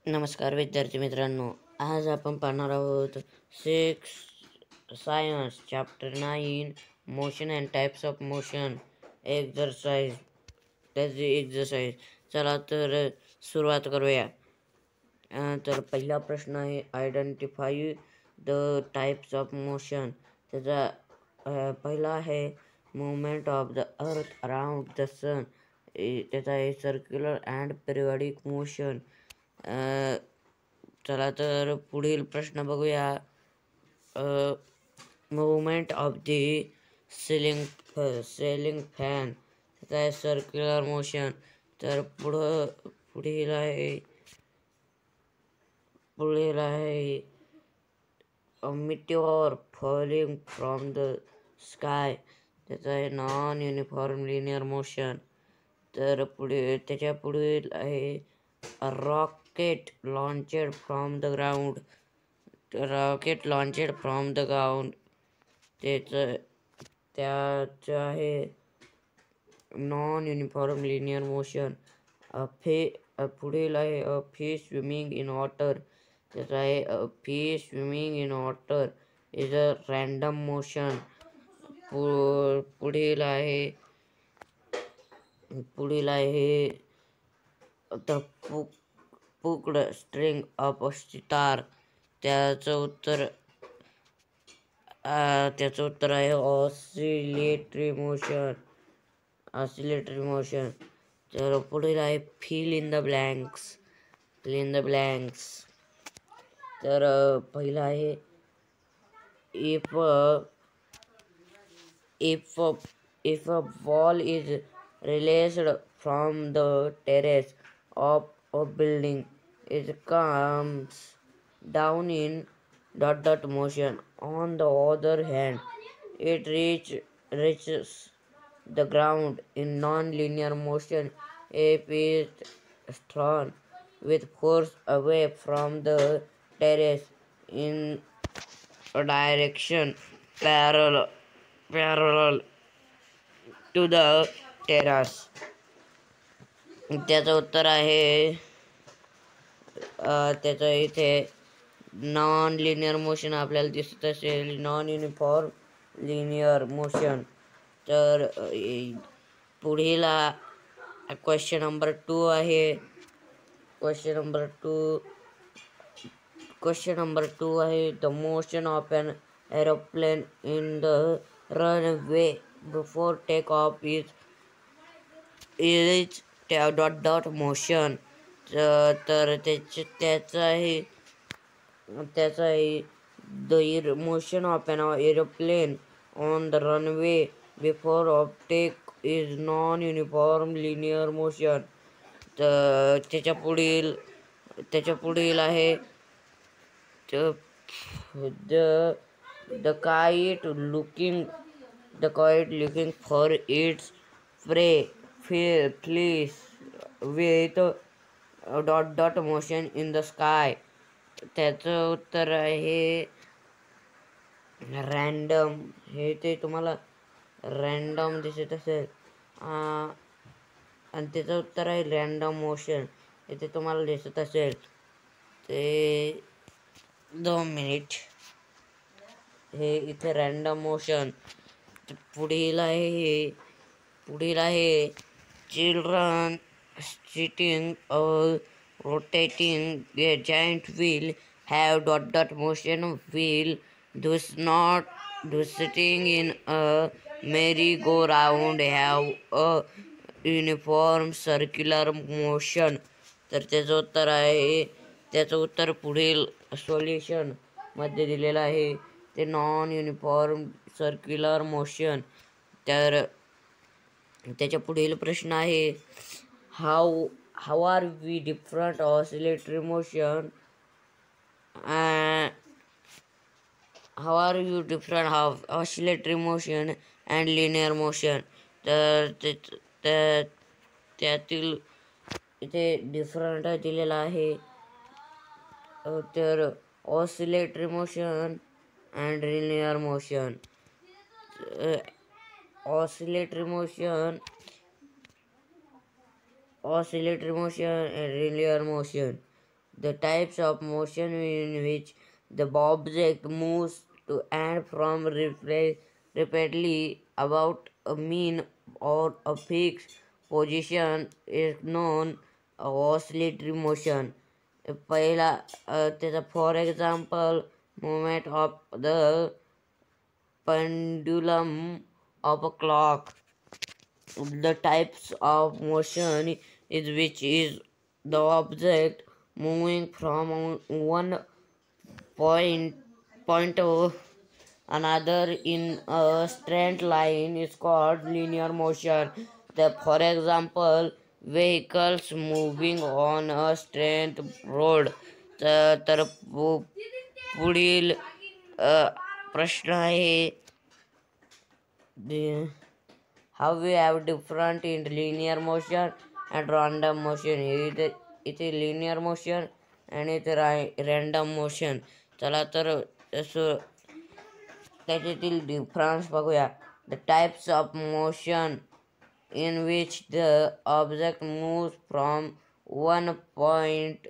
नमस्कार विद्यार्थी मित्रांनो, आज आपण पाहणार आहोत science chapter 9 motion and types of motion exercise. त्याची एक्झरसाइज. चला तर सुरुवात करूया. तर पहिला प्रश्न आहे, identify the types of motion. त्याचा पहिला आहे movement of the earth around the sun. त्याचा आहे सर्क्युलर अँड पिरियडिक मोशन. चला तर पुढील प्रश्न बघूया. Movement of the selling fan. त्याचा आहे सर्क्युलर मोशन. तर पुढील आहे मिटिओर फॉलिंग फ्रॉम द स्काय. त्याचा आहे नॉन युनिफॉर्म लिनियर मोशन. तर त्याच्या पुढील आहे rocket launched from the ground. त्याचं आहे नॉन युनिफॉर्म लिनियर मोशन. पुढील आहे a fish swimming in water. त्याचा आहे a fish swimming in water is a random motion. पुढील आहे the plucked string of a sitar. त्याचं उत्तर आहे ऑसिलेटरी मोशन. तर पुढील आहे फिल इन द ब्लँक्स. तर पहिला आहे if a wall is released from the terrace of a building, it comes down in ... motion. On the other hand, it reaches the ground in non-linear motion if it is thrown with force away from the terrace in a direction parallel to the terrace. त्याचं उत्तर आहे त्याचं इथे non linear motion आपल्याला दिसत असेल, non uniform linear motion. तर पुढील क्वेश्चन नंबर 2 आहे. क्वेश्चन नंबर 2 आहे the motion of an aeroplane in the runway before take off is motion. तर त्याचा आहे the motion of an aeroplane on the runway before off take is non uniform linear motion. तर त्याच्या पुढील आहे the kite looking for its prey flees with ... motion in the sky. त्याचं उत्तर आहे रॅन्डम. हे ते तुम्हाला रॅन्डम दिसत असेल आणि त्याचं उत्तर आहे रॅन्डम मोशन. इथे तुम्हाला दिसत असेल ते 2 मिनिट. हे इथे रॅन्डम मोशन. पुढील आहे children sitting rotating a giant wheel have ... motion. Wheel thus not sitting in a merry-go-round have a uniform circular motion. तर त्याचं उत्तर पुढील सोल्युशन मध्ये दिलेलं आहे, ते नॉन युनिफॉर्म सर्क्युलर मोशन. तर त्याच्या पुढील प्रश्न आहे how are we different oscillatory motion and linear motion. तर त्यातील इथे डिफरंट दिलेला आहे. तर oscillatory motion and linear motion. Oscillatory motion and linear motion. The types of motion in which the object moves to and from repeatedly about a mean or a fixed position is known as oscillatory motion. पहिला त्याचा for example movement of the pendulum of a clock. The types of motion is which is the object moving from one point to another in a straight line is called linear motion. For example, vehicles moving on a straight road. तर पुढील प्रश्न आहे how we have different in linear motion and random motion. इथे linear motion आणि इथे random motion. चला तर त्याच्यातील डिफरन्स बघूया. The types of motion in which the object moves from one point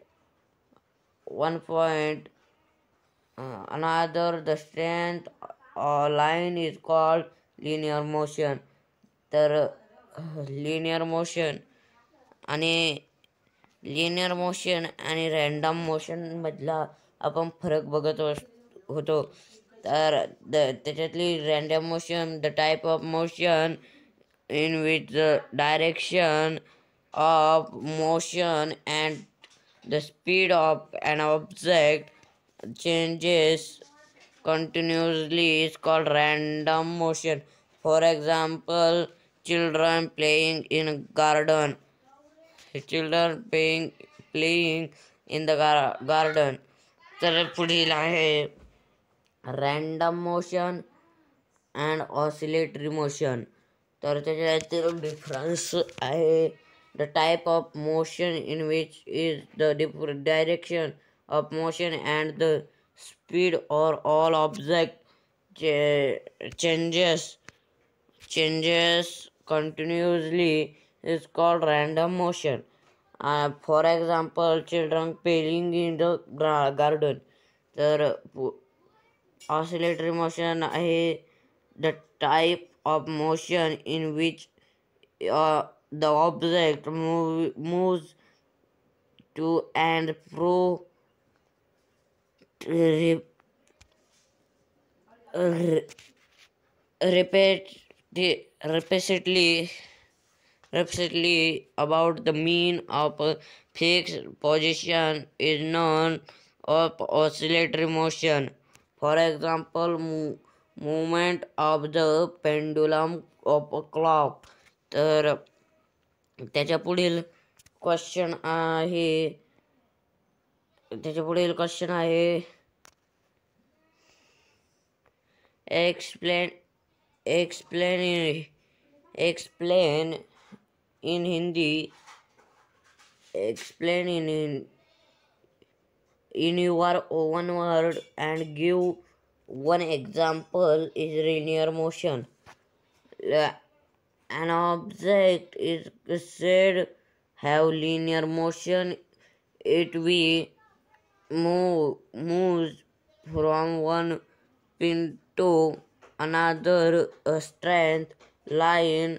another, the straight line is called linear motion. तर linear motion आणि random motion मधला आपण फरक बघत होतो. तर त्याच्यातली random motion, the type of motion in which the direction of motion and the speed of an object changes continuously is called random motion. For example, children playing in a garden. Children playing in the garden. तर पुढील आहे random motion and oscillatory motion. तर त्याच्यातील difference आहे the type of motion in which is the direction of motion and the speed or all object changes continuously is called random motion. For example, children playing in the garden. तर oscillatory motion आहे the type of motion in which the object moves to and fro repeatedly about the mean of a fixed position is known as oscillatory motion. For example, movement of the pendulum of a clock. तर त्याच्या पुढील question आहे explain in Hindi. Explain in your own word and give one example is linear motion. An object is said have linear motion. It moves from one pin to another a straight line.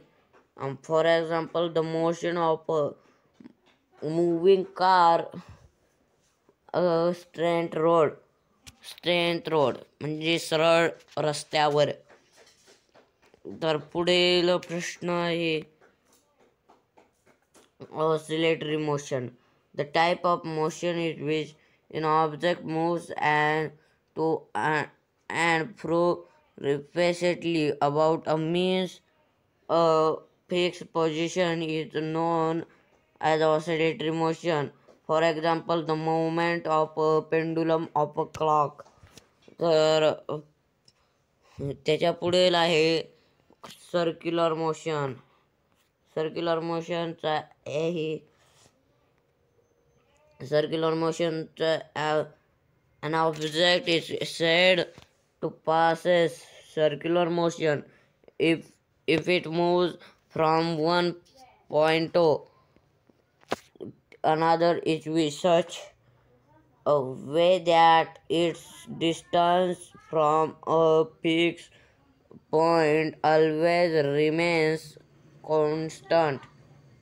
For example, the motion of a moving car straight road म्हणजे सरळ रस्त्यावर. तर पुढील प्रश्न आहे oscillatory motion. The type of motion is which an object moves and to and fro repeatedly about a means a fixed position is known as oscillatory motion. For example, the movement of a pendulum of a clock. तर त्याच्या पुढील आहे circular motion. Circular मोशनचा an object is said to passes circular motion if it moves from one point to another is such a way that its distance from a fixed point always remains constant.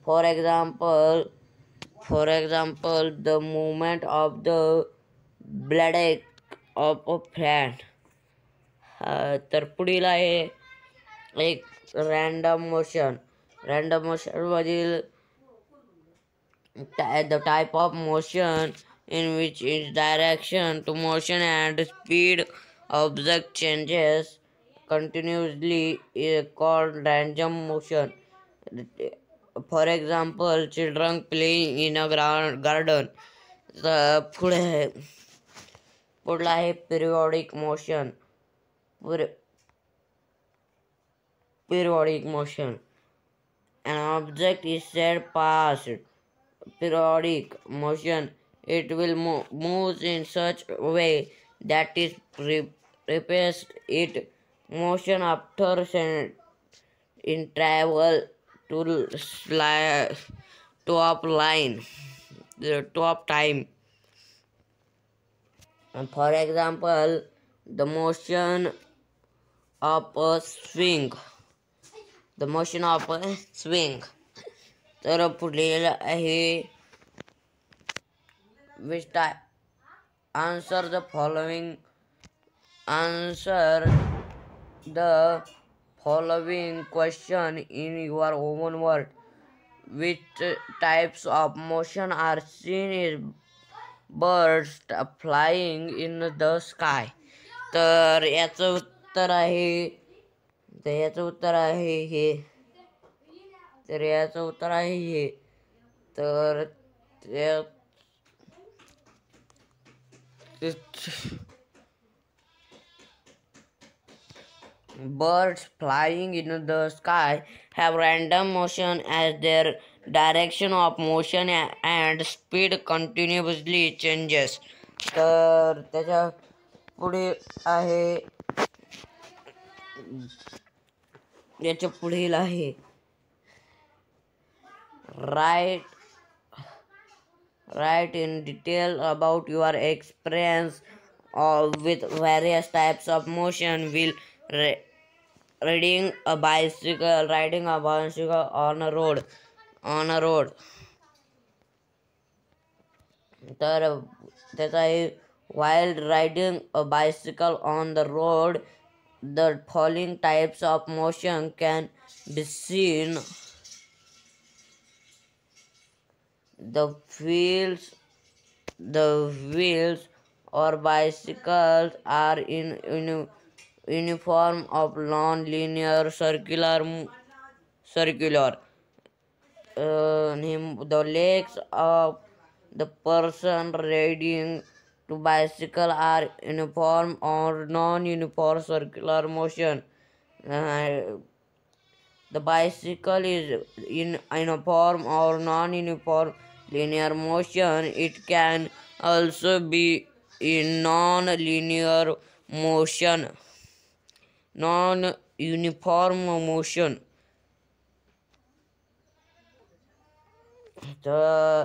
For example, the movement of the blade of a fan. तर पुढील आहे एक random motion. Random motion मधील the type of motion in which its direction to motion and speed object changes continuously is called random motion. For example, children playing in a garden. पुढे पुढला आहे periodic motion. Periodic motion. An object is said past periodic motion. It will move in such a way that it repeats its motion after in travel to top line, the top time. And for example, the motion of a swing. The motion of a swing. तर पुढील आहे which type answer the following question in your own word. Which types of motion are seen in birds flying in the sky? तर याचं उत्तर आहे हे. तर याचं उत्तर आहे हे. तर birds flying in the sky have random motion as their direction of motion and speed continuously changes. तर त्याच्या पुढे आहे याच्या पुढील आहे write in detail about your experience with various types of motion while riding a bicycle on a road. तर त्याचा आहे while riding a bicycle on the road, the following types of motion can be seen. The wheels or bicycles are in uniform of non-linear circular. The legs of the person riding to bicycle are uniform or non-uniform circular motion. The bicycle is in uniform or non-uniform linear motion. It can also be in non-linear motion, non-uniform motion. तर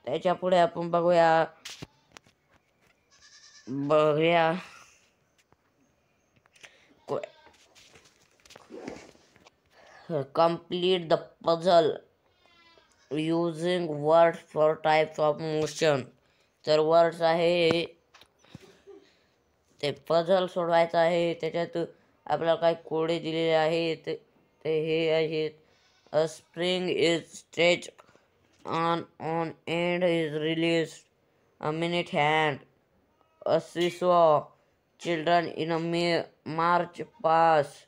त्याच्या पुढे आपण बघूया complete the puzzle using words for types of motion. तर words आहे ते puzzle सोडवायचं आहे. त्याच्यात आपल्याला काही कोडे दिलेले आहेत ते हे आहेत. A spring is stretched on end is released. A minute hand. A seesaw. Children in a march past.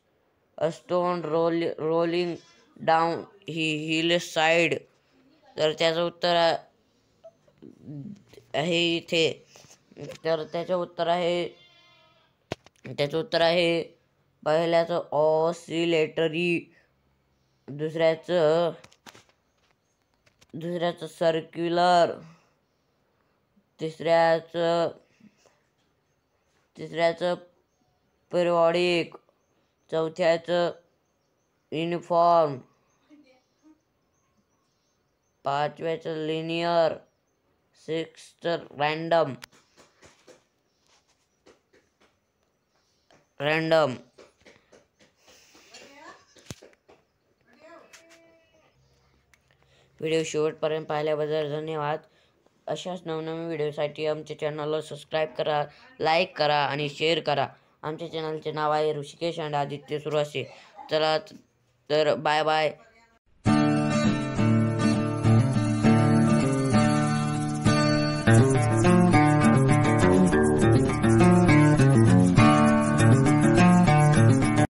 A stone rolling down hillside. तर त्याचं उत्तर आहे इथे. तर त्याचं उत्तर आहे पहिल्याचं ऑसिलेटरी, दुसऱ्याचं सर्क्युलर, तिसऱ्याचं पिरियॉडिक, चौथ्याचं युनिफॉर्म, पाचव्याचं लिनियर सिक्स तर रँडम. व्हिडिओ शेवटपर्यंत पाहिल्याबद्दल धन्यवाद. अशाच नवनवीन व्हिडिओसाठी आमच्या चॅनलला सबस्क्राईब करा, लाईक करा आणि शेअर करा. आमच्या चॅनलचे नाव आहे ऋषिकेश आणि आदित्य सुरवासे. चला तर बाय बाय.